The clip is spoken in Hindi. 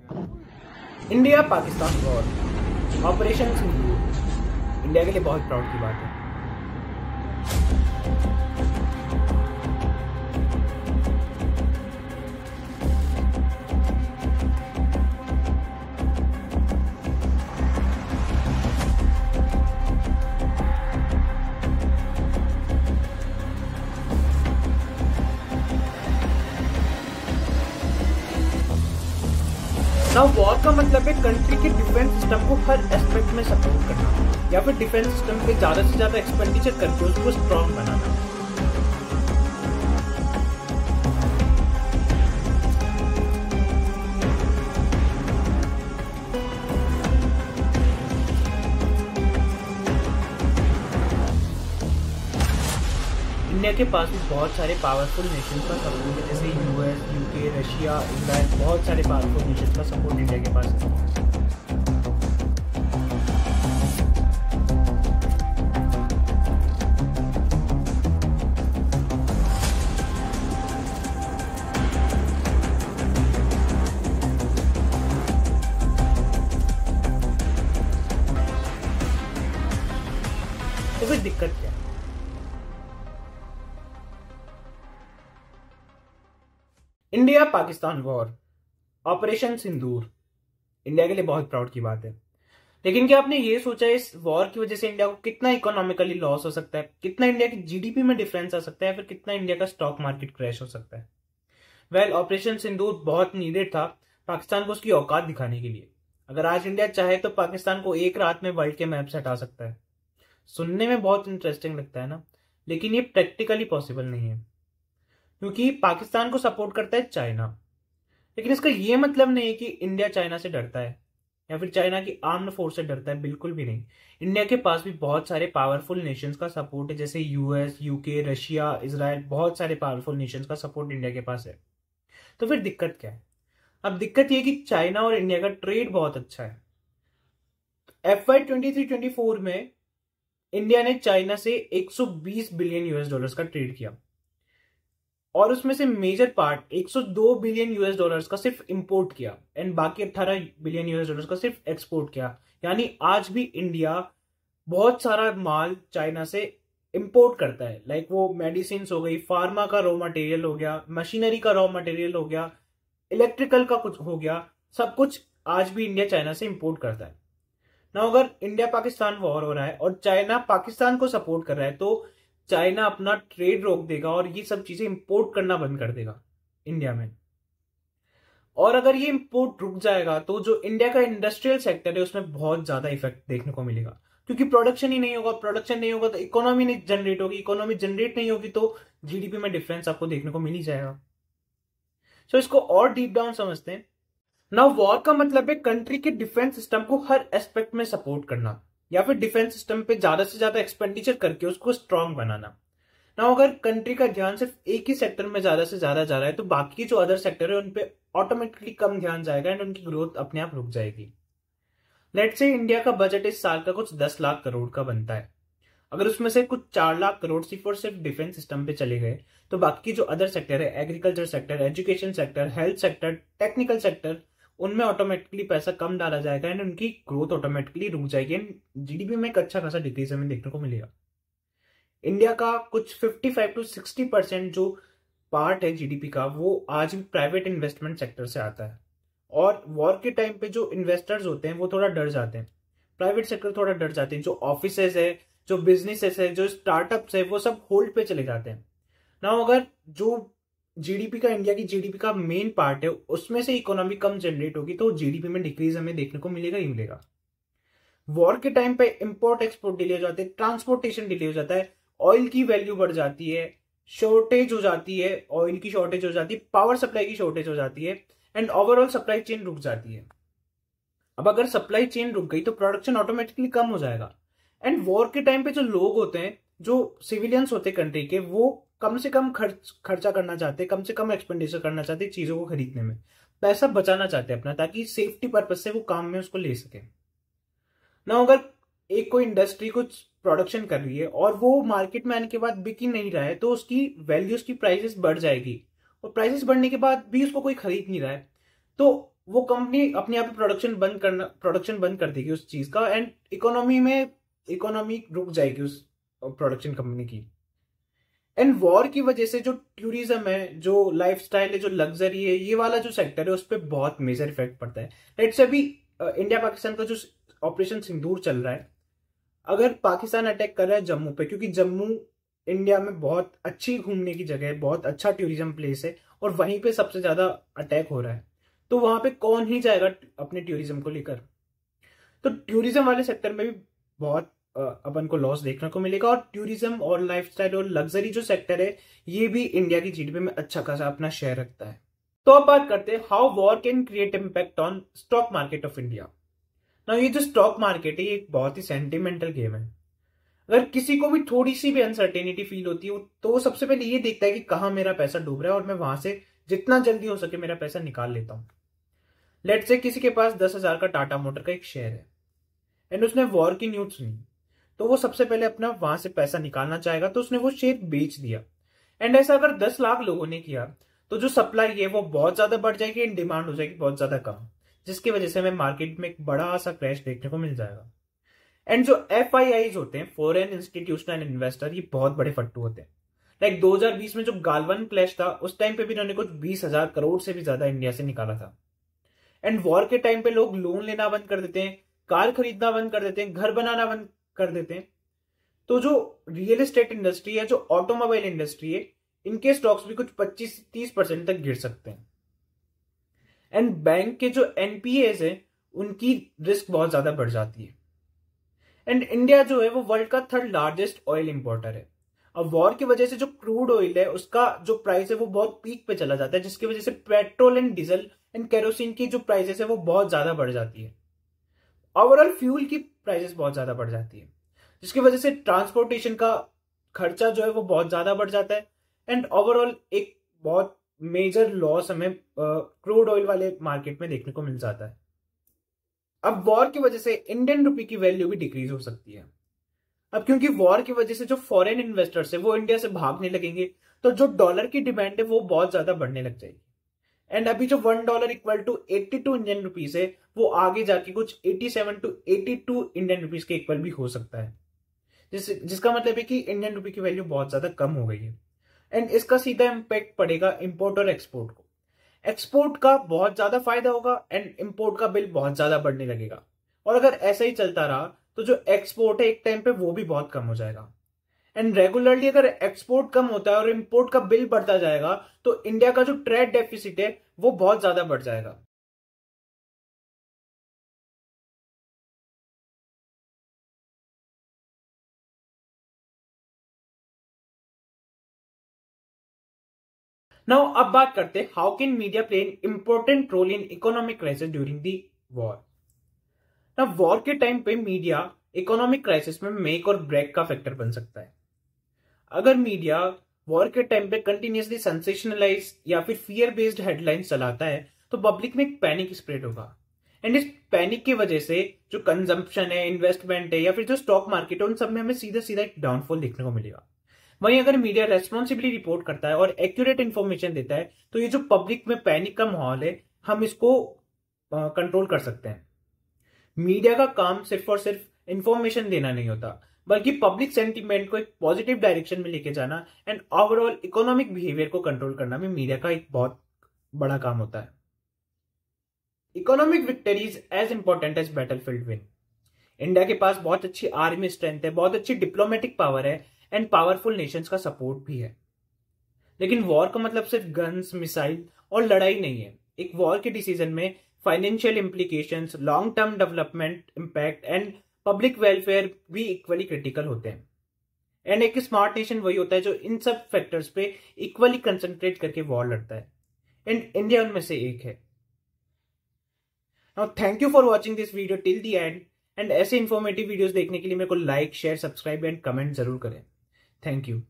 इंडिया पाकिस्तान वॉर ऑपरेशन सिंदूर इंडिया के लिए बहुत प्राउड की बात है। नाउ वॉर का मतलब है कंट्री के डिफेंस सिस्टम को हर एस्पेक्ट में सपोर्ट करना या फिर डिफेंस सिस्टम पे ज्यादा से ज्यादा एक्सपेंडिचर करके उसको स्ट्रॉन्ग बनाना। इंडिया के पास भी बहुत सारे पावरफुल नेशन का सपोर्ट है, जैसे यूएस, यूके, रशिया, इंग्लैंड, बहुत सारे पावरफुल नेशन का सपोर्ट इंडिया के पास है। तो फिर दिक्कत क्या है? इंडिया पाकिस्तान वॉर ऑपरेशन सिंदूर इंडिया के लिए बहुत प्राउड की बात है। लेकिन क्या आपने ये सोचा है इस वॉर की वजह से इंडिया को कितना इकोनॉमिकली लॉस हो सकता है, कितना इंडिया की जीडीपी में डिफरेंस आ सकता है, फिर कितना इंडिया का स्टॉक मार्केट क्रैश हो सकता है? वेल, ऑपरेशन सिंदूर बहुत नीडेड था पाकिस्तान को उसकी औकात दिखाने के लिए। अगर आज इंडिया चाहे तो पाकिस्तान को एक रात में वर्ल्ड के मैप से हटा सकता है। सुनने में बहुत इंटरेस्टिंग लगता है ना, लेकिन ये प्रैक्टिकली पॉसिबल नहीं है, क्योंकि पाकिस्तान को सपोर्ट करता है चाइना। लेकिन इसका ये मतलब नहीं है कि इंडिया चाइना से डरता है या फिर चाइना की आर्म्ड फोर्स से डरता है, बिल्कुल भी नहीं। इंडिया के पास भी बहुत सारे पावरफुल नेशंस का सपोर्ट है, जैसे यूएस, यूके, रशिया, इजराइल, बहुत सारे पावरफुल नेशंस का सपोर्ट इंडिया के पास है। तो फिर दिक्कत क्या है? अब दिक्कत ये कि चाइना और इंडिया का ट्रेड बहुत अच्छा है। FY 23-24 में इंडिया ने चाइना से 120 बिलियन यूएस डॉलर्स का ट्रेड किया, और उसमें से major part 102 billion US dollars का सिर्फ इंपोर्ट किया एंड बाकी 18 बिलियन यूएस डॉलर्स का सिर्फ एक्सपोर्ट किया। यानी आज भी इंडिया बहुत सारा माल चाइना से इंपोर्ट करता है। लाइक वो मेडिसिन हो गई, फार्मा का रॉ मटेरियल हो गया, मशीनरी का रॉ मटेरियल हो गया, इलेक्ट्रिकल का कुछ हो गया, सब कुछ आज भी इंडिया चाइना से इंपोर्ट करता है ना। अगर इंडिया पाकिस्तान वॉर हो रहा है और चाइना पाकिस्तान को सपोर्ट कर रहा है, तो चाइना अपना ट्रेड रोक देगा और ये सब चीजें इंपोर्ट करना बंद कर देगा इंडिया में। और अगर ये इंपोर्ट रुक जाएगा तो जो इंडिया का इंडस्ट्रियल सेक्टर है उसमें बहुत ज्यादा इफेक्ट देखने को मिलेगा, क्योंकि प्रोडक्शन ही नहीं होगा। प्रोडक्शन नहीं होगा तो इकोनॉमी नहीं जनरेट होगी, इकोनॉमी जनरेट नहीं होगी तो जीडीपी में डिफरेंस आपको देखने को मिल ही जाएगा। सो इसको और डीप डाउन समझते हैं। नाउ वॉर का मतलब है कंट्री के डिफेंस सिस्टम को हर एस्पेक्ट में सपोर्ट करना या फिर डिफेंस सिस्टम पे ज्यादा से ज्यादा एक्सपेंडिचर करके उसको स्ट्रॉन्ग बनाना। नाउ अगर कंट्री का ध्यान सिर्फ एक ही सेक्टर में ज्यादा से ज्यादा जा रहा है तो बाकी जो अदर सेक्टर है उन पे ऑटोमेटिकली कम ध्यान जाएगा एंड उनकी ग्रोथ अपने आप रुक जाएगी। लेट्स से इंडिया का बजट इस साल का कुछ 10 लाख करोड़ का बनता है। अगर उसमें से कुछ 4 लाख करोड़ सिर्फ और सिर्फ डिफेंस सिस्टम पे चले गए तो बाकी जो अदर सेक्टर है, agriculture sector, education sector, health sector, technical sector, उनमें ऑटोमेटिकली पैसा कम डाला जाएगा एंड उनकी ग्रोथ ऑटोमेटिकली रुक जाएगी एंड जीडीपी में एक अच्छा खासा डिक्रीज हमें देखने को मिलेगा। इंडिया का कुछ 55 to 60% जो पार्ट है जीडीपी का वो आज भी प्राइवेट इन्वेस्टमेंट सेक्टर से आता है, और वॉर के टाइम पे जो इन्वेस्टर्स होते हैं वो थोड़ा डर जाते हैं, प्राइवेट सेक्टर थोड़ा डर जाते हैं। जो ऑफिसेज है, जो बिजनेसेस है, जो स्टार्टअप्स है, वो सब होल्ड पे चले जाते हैं ना। अगर जो जीडीपी का, इंडिया की जीडीपी का मेन पार्ट है, उसमें से इकोनॉमी कम जनरेट होगी तो जीडीपी में डिक्रीज हमें देखने को मिलेगा ही मिलेगा। वॉर के टाइम पे इंपोर्ट एक्सपोर्ट डिले हो जाते हैं, ट्रांसपोर्टेशन डिले हो जाता है, ऑयल की वैल्यू बढ़ जाती है, शॉर्टेज हो जाती है, ऑयल की शॉर्टेज हो जाती है, पावर सप्लाई की शॉर्टेज हो जाती है एंड ओवरऑल सप्लाई चेन रुक जाती है। अब अगर सप्लाई चेन रुक गई तो प्रोडक्शन ऑटोमेटिकली कम हो जाएगा एंड वॉर के टाइम पे जो लोग होते हैं, जो सिविलियंस होते हैं कंट्री के, वो कम से कम खर्चा करना चाहते हैं, कम से कम एक्सपेंडिचर करना चाहते हैं चीजों को खरीदने में, पैसा बचाना चाहते हैं अपना, ताकि सेफ्टी पर्पज से वो काम में उसको ले सके ना। अगर एक कोई इंडस्ट्री कुछ प्रोडक्शन कर रही है और वो मार्केट में आने के बाद बिक ही नहीं रहा है तो उसकी वैल्यू, उसकी प्राइसेस बढ़ जाएगी, और प्राइसेस बढ़ने के बाद भी उसको कोई खरीद नहीं रहा है तो वो कंपनी अपने आप प्रोडक्शन बंद कर देगी उस चीज का, एंड इकोनॉमी रुक जाएगी उस प्रोडक्शन कंपनी की। एंड वॉर की वजह से जो टूरिज्म है, जो लाइफस्टाइल है, जो लग्जरी है, ये वाला जो सेक्टर है उस पर बहुत मेजर इफेक्ट पड़ता है। लेट्स अभी इंडिया पाकिस्तान का जो ऑपरेशन सिंदूर चल रहा है, अगर पाकिस्तान अटैक कर रहा है जम्मू पे, क्योंकि जम्मू इंडिया में बहुत अच्छी घूमने की जगह है, बहुत अच्छा टूरिज्म प्लेस है, और वहीं पे सबसे ज्यादा अटैक हो रहा है, तो वहां पे कौन ही जाएगा अपने टूरिज्म को लेकर। तो टूरिज्म वाले सेक्टर में भी बहुत अपन को लॉस देखने को मिलेगा। और टूरिज्म और लाइफस्टाइल और लग्जरी जो सेक्टर है, ये भी इंडिया की जीडीपी में अच्छा खासा अपना शेयर रखता है। तो अब बात करते हैं how war can create impact on stock market of India. ना ये जो स्टॉक मार्केट है, ये एक बहुत ही सेंटिमेंटल गेम है। अगर किसी को भी थोड़ी सी भी अनसर्टेनिटी फील होती है, तो वो सबसे पहले ये देखता है कि कहाँ मेरा पैसा डूब रहा है और मैं वहां से जितना जल्दी हो सके मेरा पैसा निकाल लेता हूं। लेट्स से किसी के पास 10,000 का टाटा मोटर का एक शेयर है, एंड उसने वॉर की न्यूज सुनी, तो वो सबसे पहले अपना वहां से पैसा निकालना चाहेगा, तो उसने वो शेयर बेच दिया। एंड ऐसा अगर 10 लाख लोगों ने किया, तो जो सप्लाई है वो बहुत ज्यादा बढ़ जाएगी एंड डिमांड हो जाएगी बहुत ज्यादा कम, जिसकी वजह से हमें मार्केट में एक बड़ा सा क्रैश देखने को मिल जाएगा। एंड जो FIIs होते हैं, फॉरेन इंस्टीट्यूशनल इन्वेस्टर, ये बहुत बड़े फट्टू होते हैं। लाइक 2020 में जो गालवन क्लैश था, उस टाइम पे भी इन्होंने कुछ 20,000 करोड़ से भी ज्यादा इंडिया से निकाला था। एंड वॉर के टाइम पे लोग लोन लेना बंद कर देते हैं, कार खरीदना बंद कर देते हैं, घर बनाना बंद कर देते हैं। तो जो रियल एस्टेट इंडस्ट्री है, जो ऑटोमोबाइल इंडस्ट्री है, इनके स्टॉक्स भी कुछ 25-30% तक गिर सकते हैं। एंड बैंक के जो NPAs है, उनकी रिस्क बहुत ज्यादा बढ़ जाती है। एंड इंडिया जो है वो वर्ल्ड का 3rd लार्जेस्ट ऑयल इंपोर्टर है। अब वॉर की वजह से जो क्रूड ऑयल है, उसका जो प्राइस है वो बहुत पीक पे चला जाता है, जिसकी वजह से petrol and diesel and kerosene की जो प्राइसेस है वो बहुत ज्यादा बढ़ जाती है। ओवरऑल फ्यूल की प्राइसेस बहुत ज्यादा बढ़ जाती है, जिसकी वजह से ट्रांसपोर्टेशन का खर्चा जो है वो बहुत ज्यादा बढ़ जाता है। एंड ओवरऑल एक बहुत मेजर लॉस हमें क्रूड ऑयल वाले मार्केट में देखने को मिल जाता है। अब वॉर की वजह से इंडियन रुपी की वैल्यू भी डिक्रीज हो सकती है। अब क्योंकि वॉर की वजह से जो फॉरेन इन्वेस्टर्स है वो इंडिया से भागने लगेंगे, तो जो डॉलर की डिमांड है वो बहुत ज्यादा बढ़ने लग जाएगी। एंड अभी जो $1 इक्वल टू 82 इंडियन रुपीज है, वो आगे जाके कुछ 87 to 82 इंडियन रुपीज के इक्वल भी हो सकता है, जिसका मतलब है कि इंडियन रुपी की वैल्यू बहुत ज्यादा कम हो गई है। एंड इसका सीधा इम्पैक्ट पड़ेगा इंपोर्ट और एक्सपोर्ट को। एक्सपोर्ट का बहुत ज्यादा फायदा होगा एंड इंपोर्ट का बिल बहुत ज्यादा बढ़ने लगेगा। और अगर ऐसा ही चलता रहा, तो जो एक्सपोर्ट है एक टाइम पे वो भी बहुत कम हो जाएगा। एंड रेगुलरली अगर एक्सपोर्ट कम होता है और इंपोर्ट का बिल बढ़ता जाएगा, तो इंडिया का जो ट्रेड डेफिसिट है वो बहुत ज्यादा बढ़ जाएगा। नाउ अब बात करते हैं how can media play an important role in economic crisis during the war. ना वॉर के टाइम पे मीडिया इकोनॉमिक क्राइसिस में मेक और ब्रेक का फैक्टर बन सकता है। अगर मीडिया वॉर के टाइम पे कंटिन्यूसली सेंसेशनलाइज या फिर फियर बेस्ड हेडलाइंस चलाता है, तो पब्लिक में एक पैनिक स्प्रेड होगा। एंड इस पैनिक की वजह से जो कंजम्पशन है, इन्वेस्टमेंट है, या फिर जो स्टॉक मार्केट है, उन सब में हमें सीधा सीधा एक डाउनफॉल देखने को मिलेगा। वहीं अगर मीडिया रेस्पॉन्सिबली रिपोर्ट करता है और एक्यूरेट इन्फॉर्मेशन देता है, तो ये जो पब्लिक में पैनिक का माहौल है, हम इसको कंट्रोल कर सकते हैं। मीडिया का काम सिर्फ और सिर्फ इंफॉर्मेशन देना नहीं होता, बल्कि पब्लिक सेंटीमेंट को एक पॉजिटिव डायरेक्शन में लेके जाना एंड ओवरऑल इकोनॉमिक बिहेवियर को कंट्रोल करना भी मीडिया का एक बहुत बड़ा काम होता है। Economic victory is as important as battlefield win. India के पास बहुत अच्छी आर्मी स्ट्रेंथ है, बहुत अच्छी डिप्लोमेटिक पावर है एंड पावरफुल नेशंस का सपोर्ट भी है। लेकिन वॉर का मतलब सिर्फ गन्स, मिसाइल और लड़ाई नहीं है। एक वॉर के डिसीजन में financial implications, long term development impact and public welfare भी इक्वली क्रिटिकल होते हैं। एंड एक स्मार्ट नेशन वही होता है जो इन सब फैक्टर्स पे इक्वली कंसंट्रेट करके वॉर लड़ता है, एंड इंडिया उनमें से एक है। Now thank you for watching this video till the end, and ऐसे इन्फॉर्मेटिव वीडियोस देखने के लिए मेरे को like, share, subscribe and comment जरूर करें। Thank you.